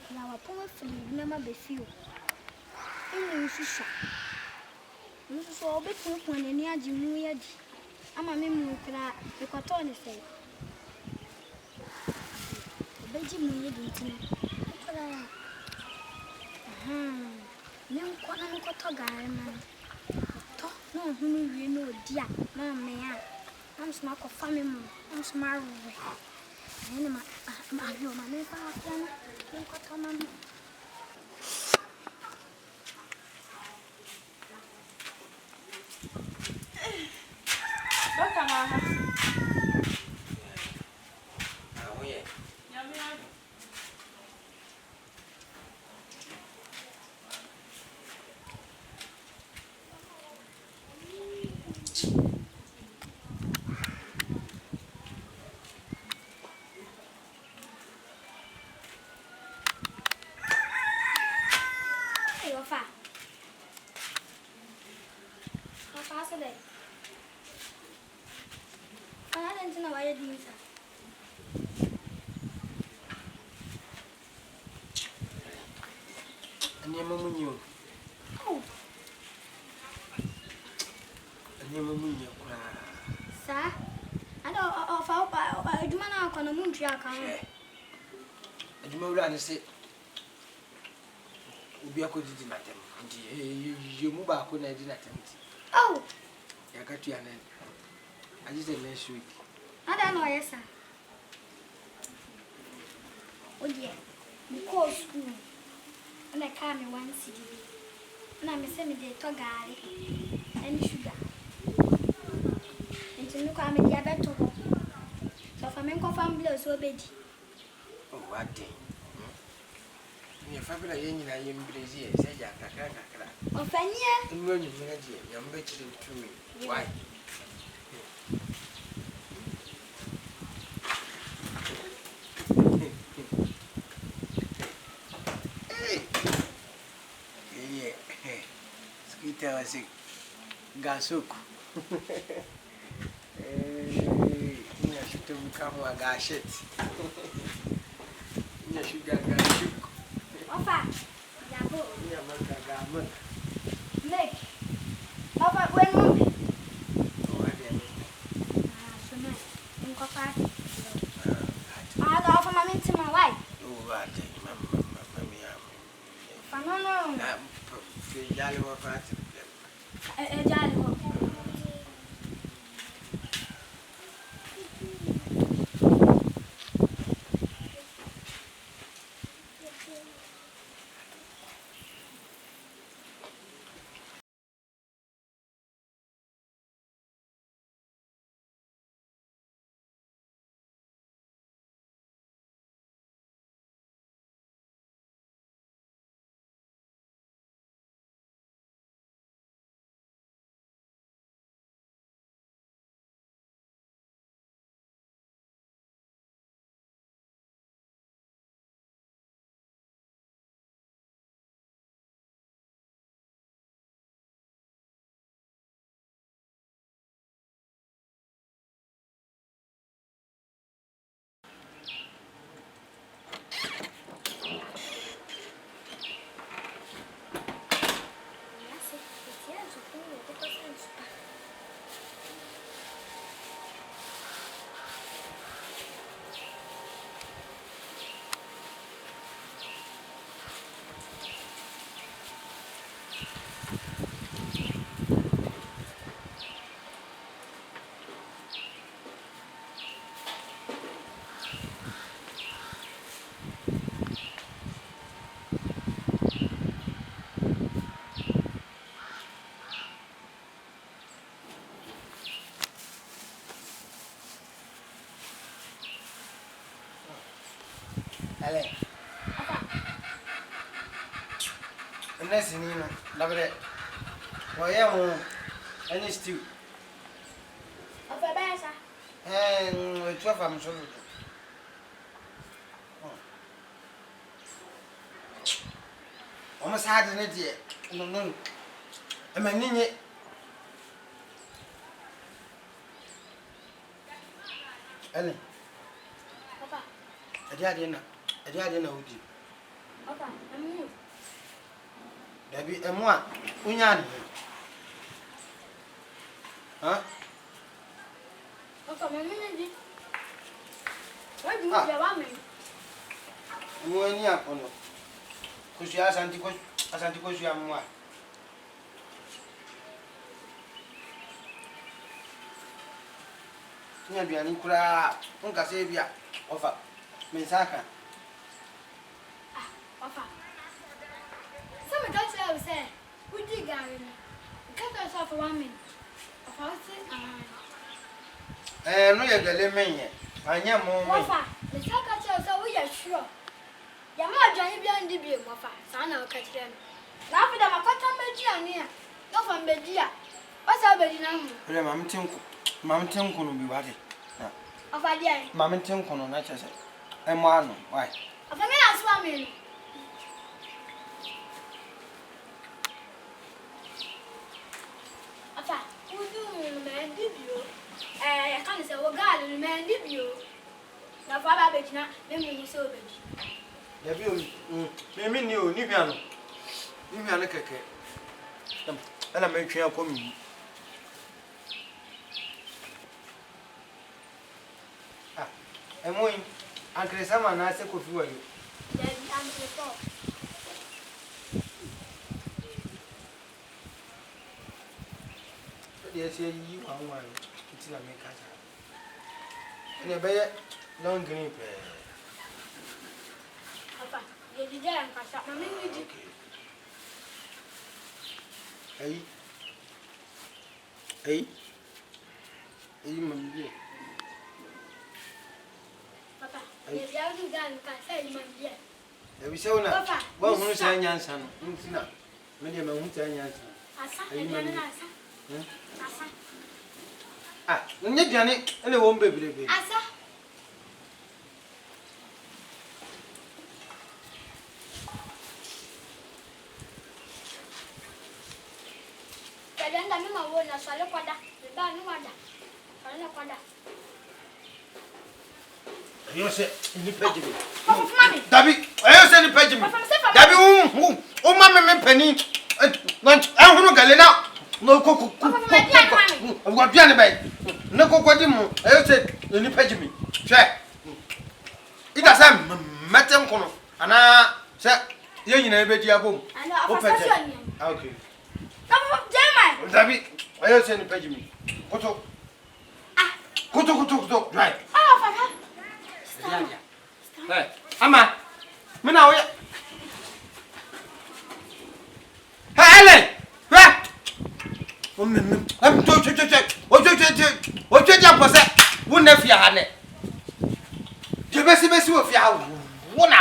kura wa pomo fili na ma be fio. Inu susha. Nso so obetu ko na ni agi mu ya di. Ama me mu kura e kwato ne sei. Obeji mu ye di ntina. Kura ya. Me nko na nko to gare ma. To no hunu wie no dia na me ya. Am sma ko fami mu. Am sma ruwe. Ayena ma yo ma me pa na. Me nko to ma. Baka na ha. Oye. Ani mamunyo. Oh. Ani mamunyo kwa. Sa? Ada ofa eduma na akọ na muntu aka ho. Eduma wura ne se obi akodidi natem. Ndi yemu ba ko na di natem ti. Oh. Ya ka tu ya na. Aji se next week. Ada no yesa. Oye. Mi ko school. Ana ka me one city. Na me se me de to gari. Any sugar. Enti ko ame dia beto. So fa men ko family so bedi. Oh, what day? Ni fabula yenyi na yembrezi e se ja kakra. Ofanye. Nwo nyi mena die, yambe chiri tumi. Why? Skita wasi gasuku. Ina shito mkamu wa gashet. Ina shuga gashuku. Ofa. Yabo. Ina maka gamu. Mek. Ofa bueno. So na. Nko pa. Da ofa mami ntima why? Oh, ate mama ya. Fanono. Na jali wa fati. Jali ho. Ale. Nesi ni no, dabre. Woye mo any stew. Ofa besa. Tu fam so. O ma sa de ne die. No. E ma ninye. Ale. Papa. Adi adi na udi. Papa, I'm Debbie, and what? Unyan. Huh? Papa, my minute. Why do you want me? You ain't here for no. Because you ask Auntie because you are more. You be an incra, Unca Sabia, offer. Mensaka. Papa. Some can't say, we did Gary. Cut us off 1 minute. Papa, No, you're the lemon yet. I am more. Papa, the second so we are sure. Yama Johnny behind the beer, Papa, son of Catherine. Now for them, I cut on Bedia, no from Bedia. What's our Bedinam? Mamma Tinko will be what? Of idea. Mamma Tinko, not just and one. Why? Of a man swimming. Papa, who do man debut? I can't say, well, God, man debut. Now, Father Bettina, then you so big. Maybe you, Nibiano. Nibiana Cake. And I make you come. I'm going. Uncle Sama, I said, could you? Then I'm the fall. Yes, you are one. It's not make us. And a bear, long green pair. Papa, did you dare and pass up my minute? Hey, hey, hey, Papa, if you haven't done, can say, my dear. There is so now. Well, who's saying Yansan? Many of them say Yansan. Ah, when you Janet, and it won't be baby. Asa. Kadang kami mau nak soal pada, lepas ni ada, soal pada. You say, you pay me. Mami. Dabi, I say the pay me. Dabi, Mamma Penny. I want to go now. No cook. What piano bag? No cook, what you I said, you pay me. Check. It has a metal corner. And I said, you never be a boom. I know. Okay. Jeremiah. Dabi, I say the pay me. Koto. Koto, right. Oh, Papa. Hey, Ama, me now. Hey, Ellen. I'm to check. What you jump was that? Wouldn't have your hand. You best of your one.